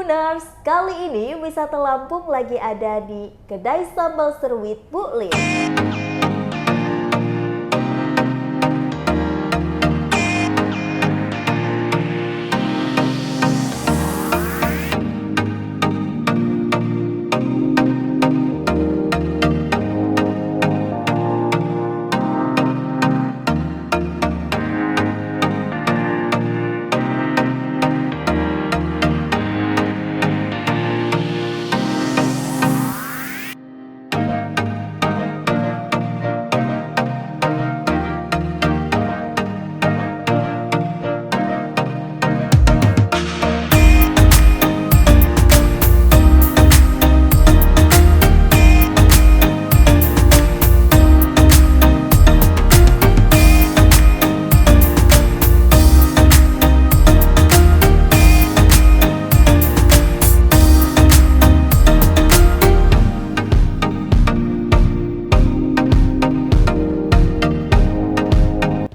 Tribuners, kali ini wisata Lampung lagi ada di Kedai Sambal Seruit Bu Lin.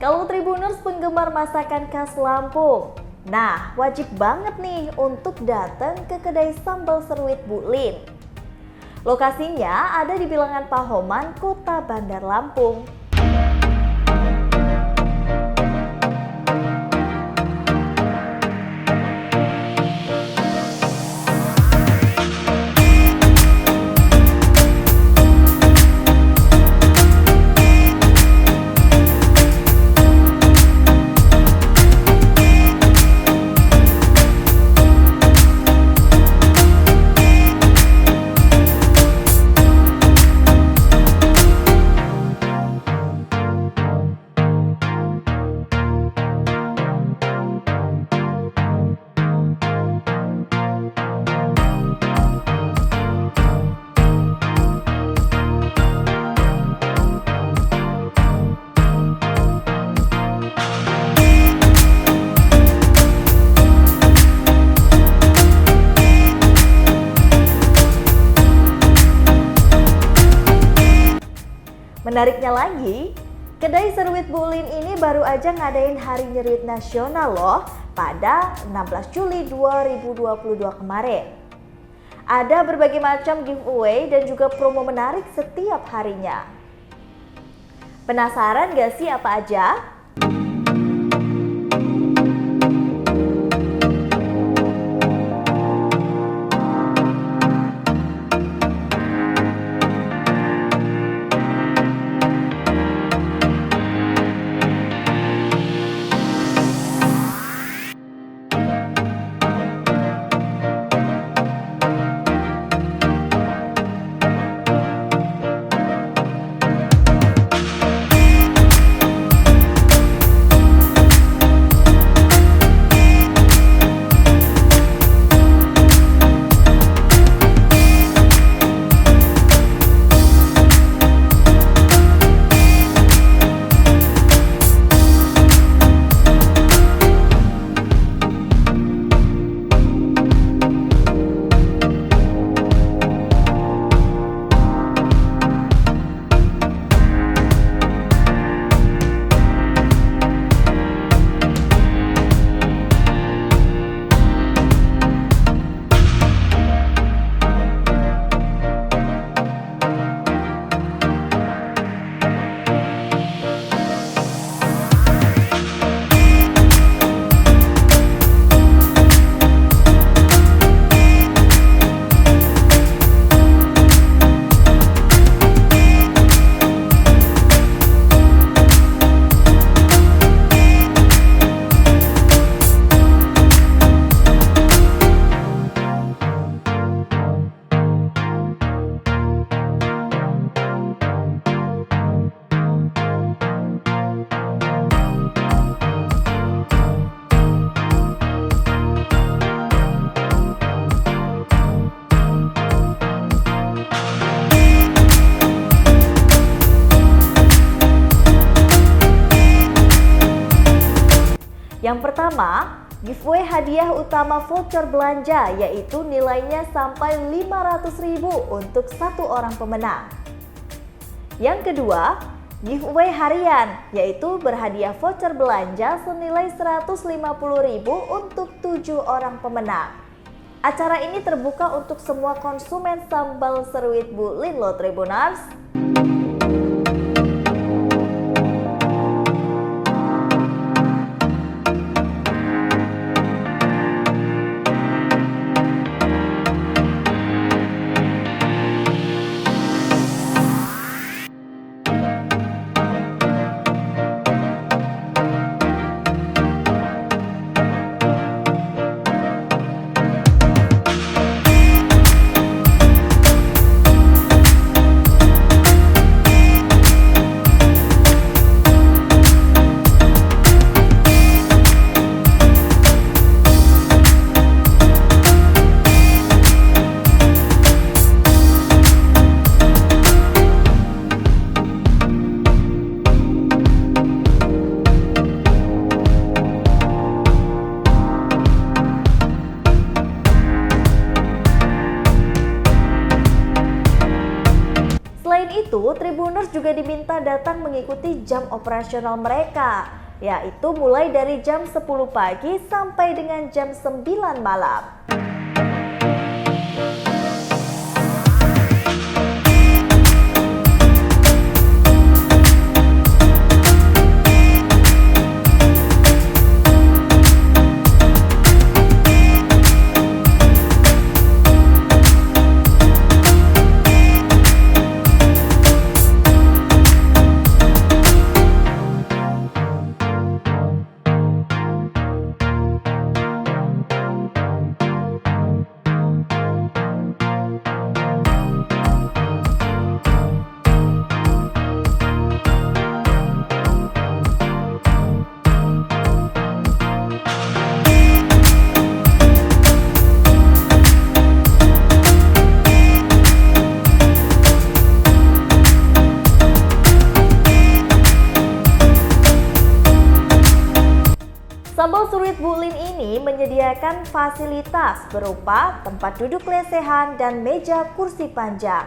Kalau Tribuners penggemar masakan khas Lampung, nah wajib banget nih untuk datang ke Kedai Sambal Seruit Bu Lin. Lokasinya ada di bilangan Pahoman, Kota Bandar Lampung. Menariknya lagi, Kedai Seruit Bu Lin ini baru aja ngadain Hari Nyeruit Nasional loh pada 16 Juli 2022 kemarin. Ada berbagai macam giveaway dan juga promo menarik setiap harinya. Penasaran gak sih apa aja? Yang pertama, giveaway hadiah utama voucher belanja yaitu nilainya sampai 500.000 untuk satu orang pemenang. Yang kedua, giveaway harian yaitu berhadiah voucher belanja senilai 150.000 untuk 7 orang pemenang. Acara ini terbuka untuk semua konsumen sambal seruit Bu Lin loh Tribuners. Selain itu, Tribuners juga diminta datang mengikuti jam operasional mereka, yaitu mulai dari jam 10 pagi sampai dengan jam 9 malam. Sambal seruit Bu Lin ini menyediakan fasilitas berupa tempat duduk lesehan dan meja kursi panjang.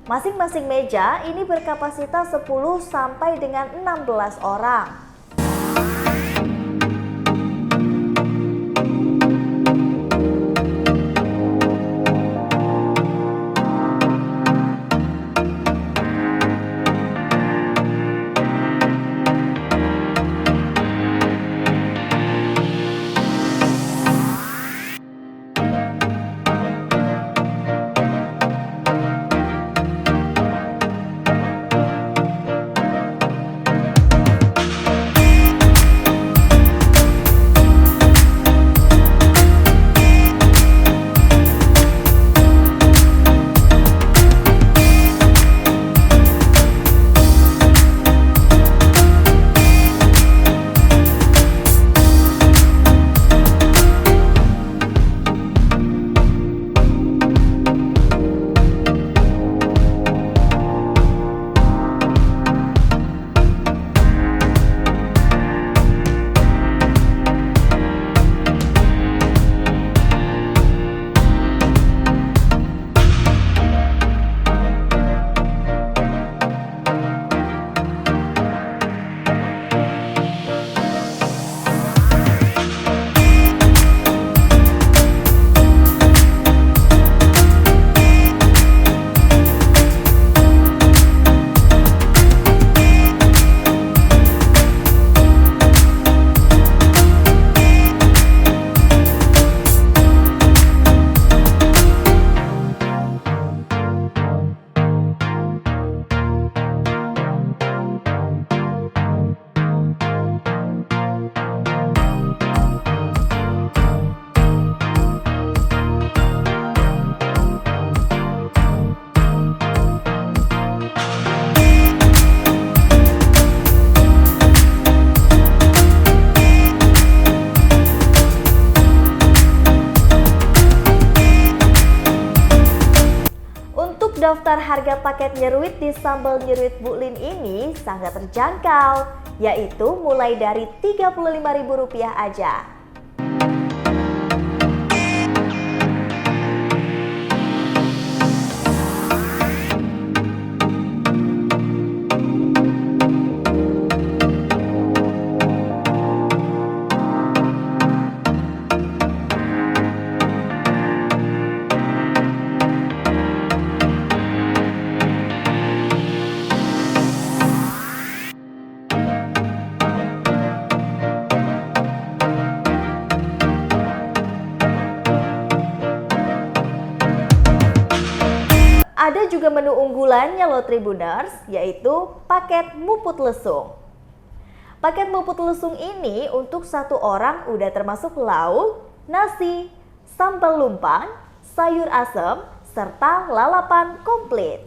Masing-masing meja ini berkapasitas 10 sampai dengan 16 orang. Daftar harga paket nyeruit di sambal nyeruit Bu Lin ini sangat terjangkau, yaitu mulai dari Rp35.000 aja. Ada juga menu unggulannya loh Tribuners, yaitu paket muput lesung. Paket muput lesung ini untuk satu orang udah termasuk lauk, nasi, sambal lumpang, sayur asem, serta lalapan komplit.